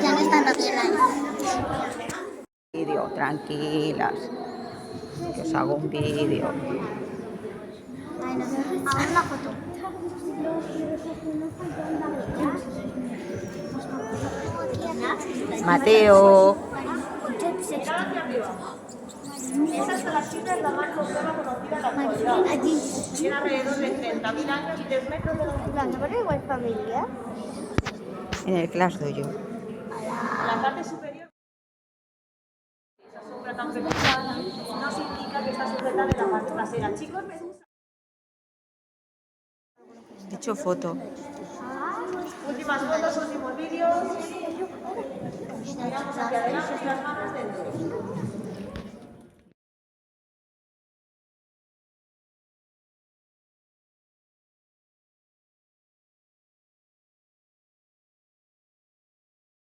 Ya no están bien ahí. Vídeo, tranquilas, que os hago un vídeo. Ahora la foto. Mateo. Esa hasta las cifras la más moderna conocida en la actualidad. Tiene alrededor de 30.000 años y 3 metros de longitud. ¿Pero igual familia? En el Clash Dojo. En la parte superior, esa sombra tan peculiar nos indica que está sujetada en la parte trasera. Chicos, me gusta. He hecho foto. Últimas fotos, últimos vídeos. Miramos hacia adelante y las manos dentro.